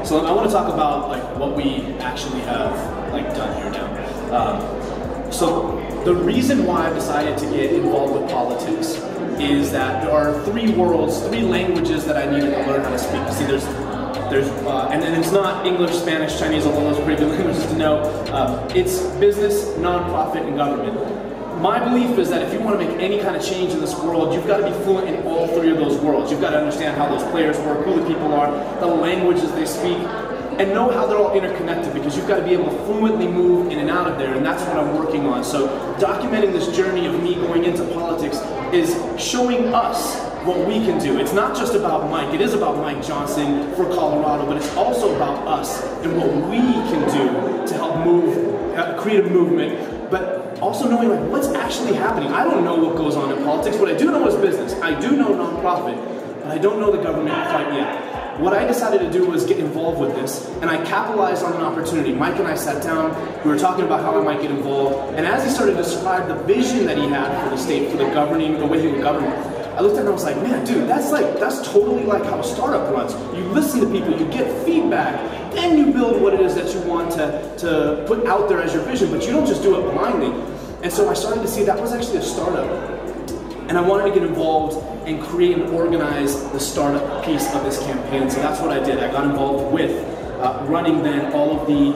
So I want to talk about like what we actually have like done here now. So the reason why I decided to get involved with politics is that there are three worlds, three languages that I needed to learn how to speak. See, and it's not English, Spanish, Chinese, although those are pretty good languages to know. It's business, nonprofit, and government. My belief is that if you want to make any kind of change in this world, you've got to be fluent in all three of those worlds. You've got to understand how those players work, who the people are, the languages they speak, and know how they're all interconnected, because you've got to be able to fluently move in and out of there, and that's what I'm working on. So documenting this journey of me going into politics is showing us what we can do. It's not just about Mike. It is about Mike Johnson for Colorado, but it's also about us and what we can do to help create a movement, but also knowing like what's actually happening. I don't know what goes on in politics. What I do know is business. I do know nonprofit, but I don't know the government quite yet. What I decided to do was get involved with this, and I capitalized on an opportunity. Mike and I sat down, we were talking about how I might get involved, and as he started to describe the vision that he had for the state, for the way he would govern, I looked at it and I was like, man, dude, that's totally like how a startup runs. You listen to people, you get feedback, then you build what it is that you want to put out there as your vision, but you don't just do it blindly. And so I started to see that was actually a startup. And I wanted to get involved and create and organize the startup piece of this campaign. So that's what I did. I got involved with running then all of the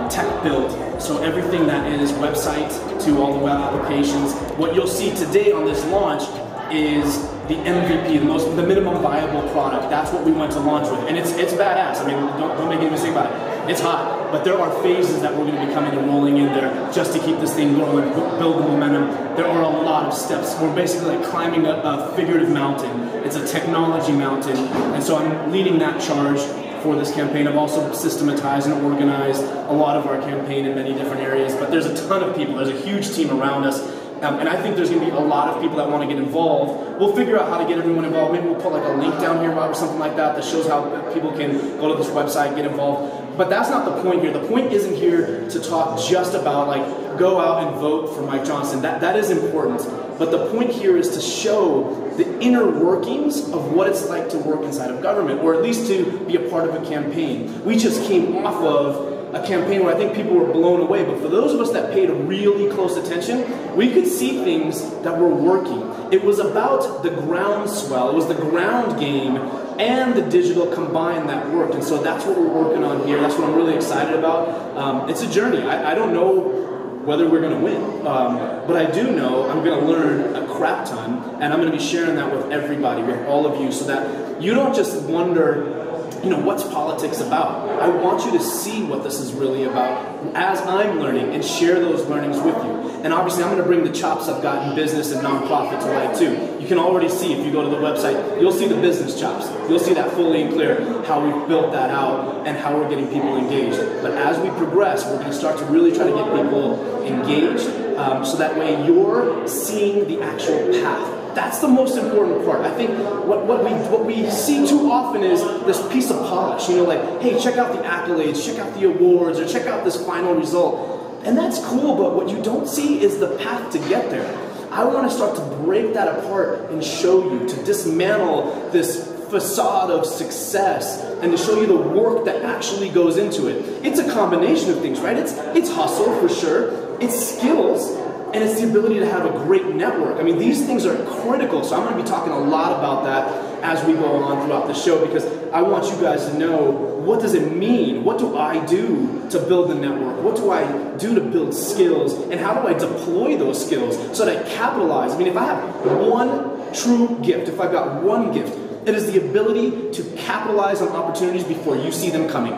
tech build. So everything that is website to all the web applications. What you'll see today on this launch is the MVP, the minimum viable product. That's what we went to launch with, and it's badass. I mean, don't make any mistake about it. It's hot, but there are phases that we're going to be coming and rolling in there just to keep this thing going, build the momentum. There are a lot of steps. We're basically like climbing a figurative mountain. It's a technology mountain, and so I'm leading that charge for this campaign. I've also systematized and organized a lot of our campaign in many different areas, but there's a ton of people. There's a huge team around us. And I think there's going to be a lot of people that want to get involved. We'll figure out how to get everyone involved. Maybe we'll put like a link down here, Rob, or something like that shows how people can go to this website, get involved. But that's not the point here. The point isn't here to talk just about like go out and vote for Mike Johnson. That is important. But the point here is to show the inner workings of what it's like to work inside of government, or at least to be a part of a campaign. We just came off of a campaign where I think people were blown away, but for those of us that paid really close attention, we could see things that were working. It was about the groundswell, it was the ground game and the digital combined that worked, and so that's what we're working on here. That's what I'm really excited about. It's a journey. I don't know whether we're going to win, but I do know I'm going to learn a crap ton, and I'm going to be sharing that with everybody, with all of you, so that you don't just wonder, you know, what's politics about? I want you to see what this is really about as I'm learning and share those learnings with you. And obviously I'm going to bring the chops I've got in business and nonprofit to light too. You can already see, if you go to the website, you'll see the business chops. You'll see that fully and clear, how we've built that out and how we're getting people engaged. But as we progress, we're going to start to really try to get people engaged, so that way you're seeing the actual path. That's the most important part. I think what we see too often is this piece of polish, you know, like, hey, check out the accolades, check out the awards, or check out this final result. And that's cool, but what you don't see is the path to get there. I want to start to break that apart and show you, to dismantle this facade of success and to show you the work that actually goes into it. It's a combination of things, right? It's hustle for sure, it's skills, and it's the ability to have a great network. I mean, these things are critical, so I'm going to be talking a lot about that as we go on throughout the show, because I want you guys to know, what does it mean? What do I do to build the network? What do I do to build skills? And how do I deploy those skills so that I capitalize? I mean, if I have one true gift, if I've got one gift, it is the ability to capitalize on opportunities before you see them coming.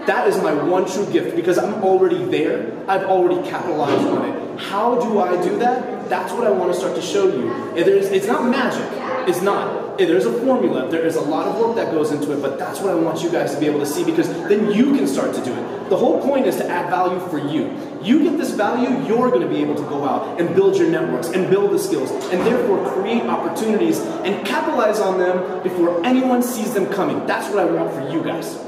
That is my one true gift, because I'm already there. I've already capitalized on it. How do I do that? That's what I want to start to show you. It's not magic. It's not. There's a formula. There is a lot of work that goes into it, but that's what I want you guys to be able to see, because then you can start to do it. The whole point is to add value for you. You get this value, you're going to be able to go out and build your networks and build the skills, and therefore create opportunities and capitalize on them before anyone sees them coming. That's what I want for you guys.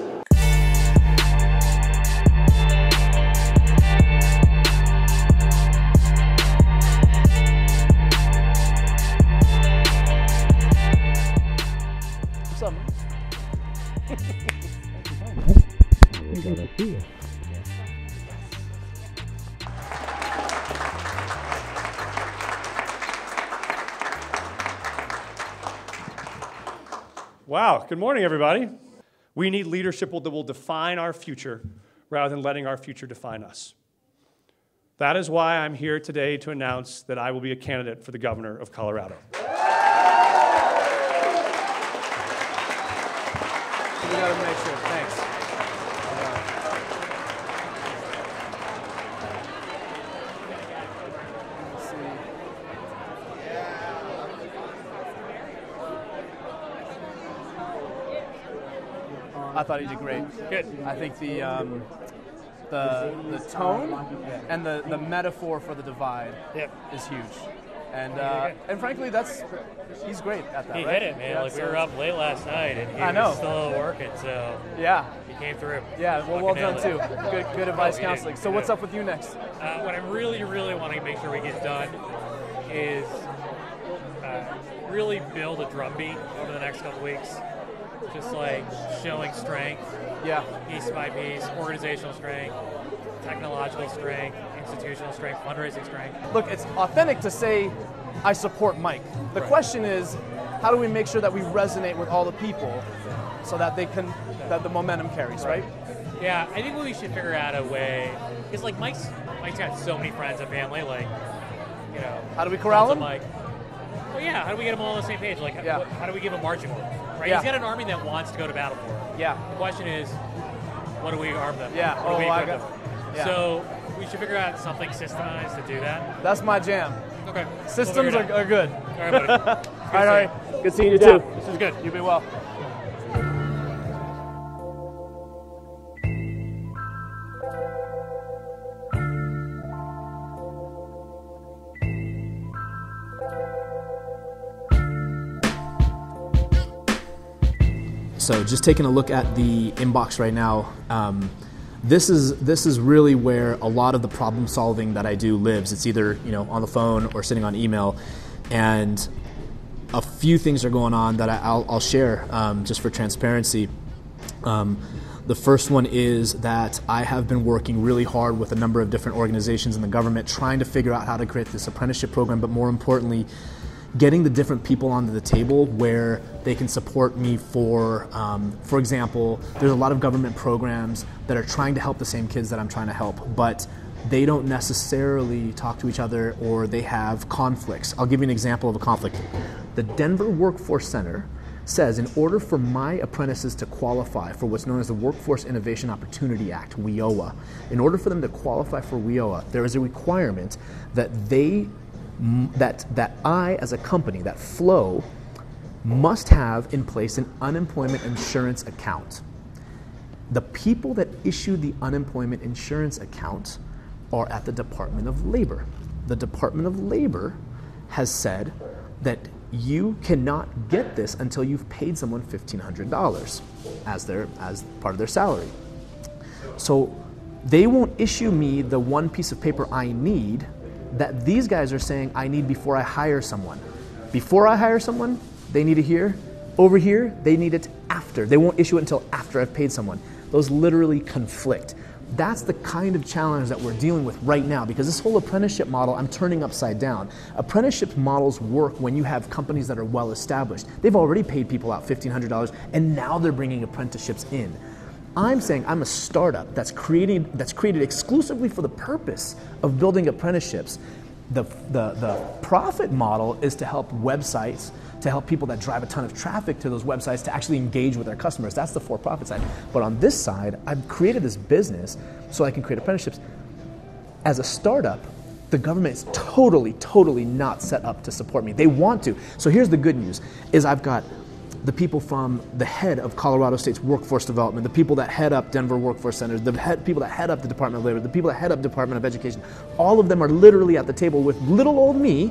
Wow, good morning, everybody. We need leadership that will define our future rather than letting our future define us. That is why I'm here today to announce that I will be a candidate for the governor of Colorado. We gotta make sure, thanks. I thought he did great. Good. I think the tone and the metaphor for the divide is huge. And frankly, he's great at that. He right? hit it, man. Yeah, Like we were up late last night, and he I know. was still working, so yeah, he came through. yeah. Well done Fucking too. nailed it. Good advice, he did. counseling. So what's up with you next? What I really, really want to make sure we get done is really build a drumbeat over the next couple weeks. Just like showing strength, Yeah, piece by piece, organizational strength, technological strength, institutional strength, fundraising strength. look, it's authentic to say I support Mike. The question is, how do we make sure that we resonate with all the people so that that the momentum carries, right? Yeah, I think we should figure out a way, because like Mike's got so many friends and family, like, you know. How do we corral tons of him? Mike. Well, yeah, how do we get them all on the same page? Like, Yeah. how do we give him marching orders? Right? Yeah. He's got an army that wants to go to battle for him. Yeah. The question is, what do we arm them? Yeah. What do we I equip got. them? Yeah. So we should figure out something systemized to do that. That's my jam. Okay. Systems We'll figure it are good. out. All right, buddy. All right. Good seeing you Yeah, too. this is good. You be well. So just taking a look at the inbox right now, this is really where a lot of the problem solving that I do lives. It's either on the phone or sitting on email, and a few things are going on that I'll share just for transparency. The first one is that I have been working really hard with a number of different organizations in the government trying to figure out how to create this apprenticeship program, but more importantly, getting the different people onto the table where they can support me for example, there's a lot of government programs that are trying to help the same kids that I'm trying to help, but they don't necessarily talk to each other or they have conflicts. I'll give you an example of a conflict. The Denver Workforce Center says in order for my apprentices to qualify for what's known as the Workforce Innovation Opportunity Act, WIOA, in order for them to qualify for WIOA, there is a requirement that I, as a company, that Flow, must have in place an unemployment insurance account. The people that issue the unemployment insurance account are at the Department of Labor. The Department of Labor has said that you cannot get this until you've paid someone $1,500 as part of their salary. So they won't issue me the one piece of paper I need that these guys are saying I need before I hire someone. Before I hire someone, they need it here. Over here, they need it after. They won't issue it until after I've paid someone. Those literally conflict. That's the kind of challenge that we're dealing with right now, because this whole apprenticeship model I'm turning upside down. Apprenticeship models work when you have companies that are well established. They've already paid people out $1,500 and now they're bringing apprenticeships in. I'm saying I'm a startup that's created exclusively for the purpose of building apprenticeships. The profit model is to help websites, to help people that drive a ton of traffic to those websites to actually engage with their customers. That's the for-profit side. But on this side, I've created this business so I can create apprenticeships. As a startup, the government is totally not set up to support me. They want to. So here's the good news, is I've got the people from the head of Colorado State's workforce development, the people that head up Denver Workforce Centers, people that head up the Department of Labor, the people that head up Department of Education. All of them are literally at the table with little old me,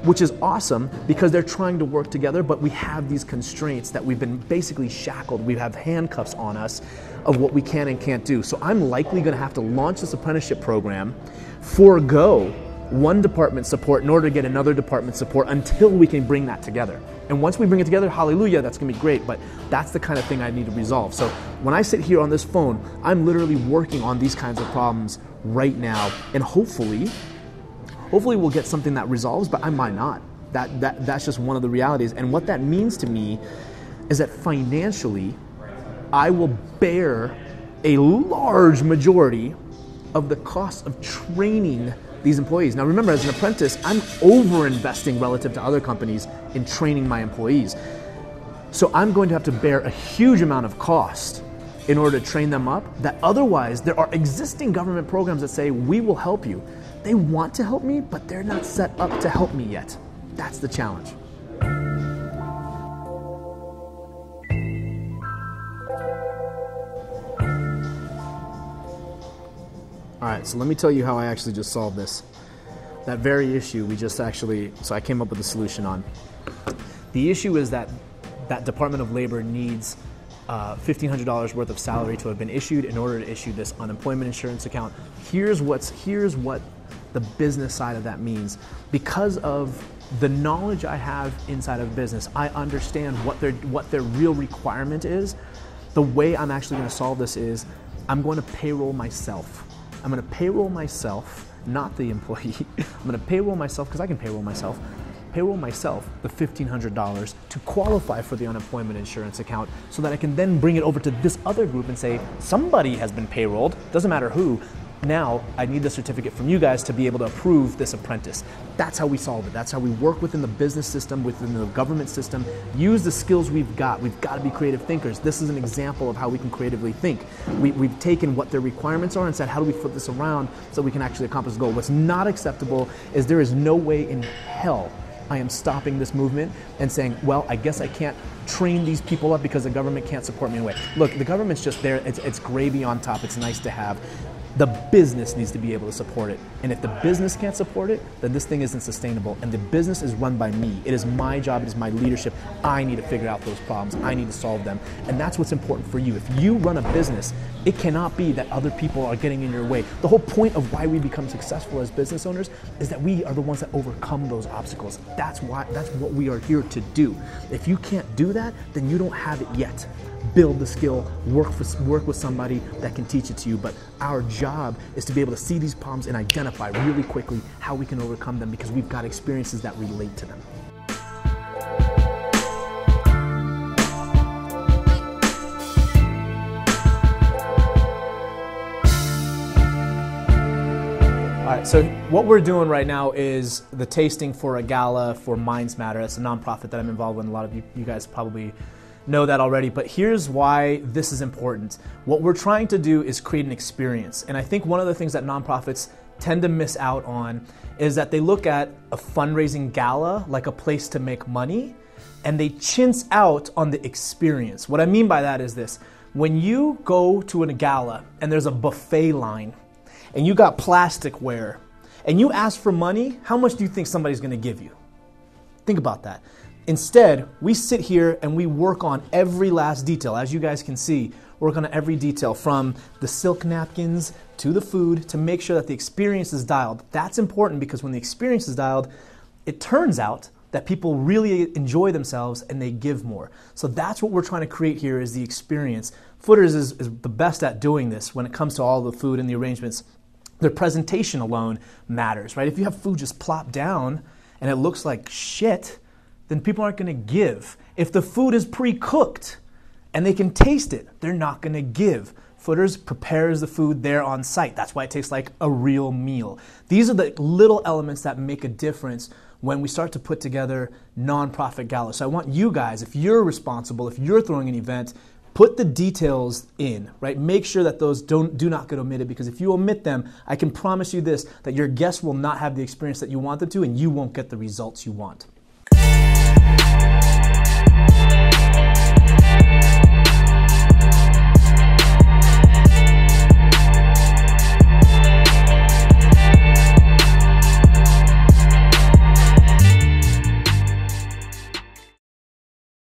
which is awesome because they're trying to work together, but we have these constraints that we've been basically shackled. We have handcuffs on us of what we can and can't do. So I'm likely gonna have to launch this apprenticeship program, forego one department support in order to get another department support until we can bring that together. And once we bring it together, hallelujah, that's going to be great, but that's the kind of thing I need to resolve. So when I sit here on this phone, I'm literally working on these kinds of problems right now, and hopefully we'll get something that resolves, but I might not. That's just one of the realities. And what that means to me is that financially, I will bear a large majority of the cost of training these employees. Now remember, as an apprentice, I'm over-investing relative to other companies in training my employees. So I'm going to have to bear a huge amount of cost in order to train them up, that otherwise there are existing government programs that say, we will help you. They want to help me, but they're not set up to help me yet. That's the challenge. All right, so let me tell you how I actually just solved this. That very issue so I came up with a solution on. The issue is that Department of Labor needs $1,500 worth of salary to have been issued in order to issue this unemployment insurance account. Here's what the business side of that means. Because of the knowledge I have inside of business, I understand what their real requirement is. The way I'm actually going to solve this is I'm going to payroll myself. I'm going to payroll myself, not the employee. I'm going to payroll myself, because I can payroll myself the $1,500 to qualify for the unemployment insurance account, so that I can then bring it over to this other group and say, somebody has been payrolled, doesn't matter who. Now I need the certificate from you guys to be able to approve this apprentice. That's how we solve it. That's how we work within the business system, within the government system. Use the skills we've got. We've got to be creative thinkers. This is an example of how we can creatively think. We've taken what their requirements are and said, how do we flip this around so we can actually accomplish the goal? What's not acceptable is there is no way in hell I am stopping this movement and saying, well, I guess I can't train these people up because the government can't support me anyway. Look, the government's just there. It's gravy on top. It's nice to have. The business needs to be able to support it. And if the business can't support it, then this thing isn't sustainable. And the business is run by me. It is my job. It is my leadership. I need to figure out those problems. I need to solve them. And that's what's important for you. If you run a business, it cannot be that other people are getting in your way. The whole point of why we become successful as business owners is that we are the ones that overcome those obstacles. That's what we are here to do. If you can't do that, then you don't have it yet. Build the skill, work with somebody that can teach it to you. But our job is to be able to see these problems and identify really quickly how we can overcome them, because we've got experiences that relate to them. All right, so what we're doing right now is the tasting for a gala for Minds Matter. That's a nonprofit that I'm involved with. A lot of you guys probably know that already, but here's why this is important. What we're trying to do is create an experience. And I think one of the things that nonprofits tend to miss out on is that they look at a fundraising gala like a place to make money, and they chintz out on the experience. What I mean by that is this. When you go to a gala and there's a buffet line, and you got plasticware, and you ask for money, how much do you think somebody's gonna give you? Think about that. Instead, we sit here and we work on every last detail. As you guys can see, work on every detail, from the silk napkins to the food, to make sure that the experience is dialed. That's important, because when the experience is dialed, it turns out that people really enjoy themselves and they give more. So that's what we're trying to create here, is the experience. Footers is the best at doing this when it comes to all the food and the arrangements. Their presentation alone matters, right? If you have food just plopped down and it looks like shit, then people aren't going to give. If the food is pre-cooked and they can taste it, they're not going to give. Footers prepares the food there on site. That's why it tastes like a real meal. These are the little elements that make a difference when we start to put together nonprofit galas. So I want you guys, if you're responsible, if you're throwing an event, put the details in, right? Make sure that those do not get omitted, because if you omit them, I can promise you this, that your guests will not have the experience that you want them to, and you won't get the results you want.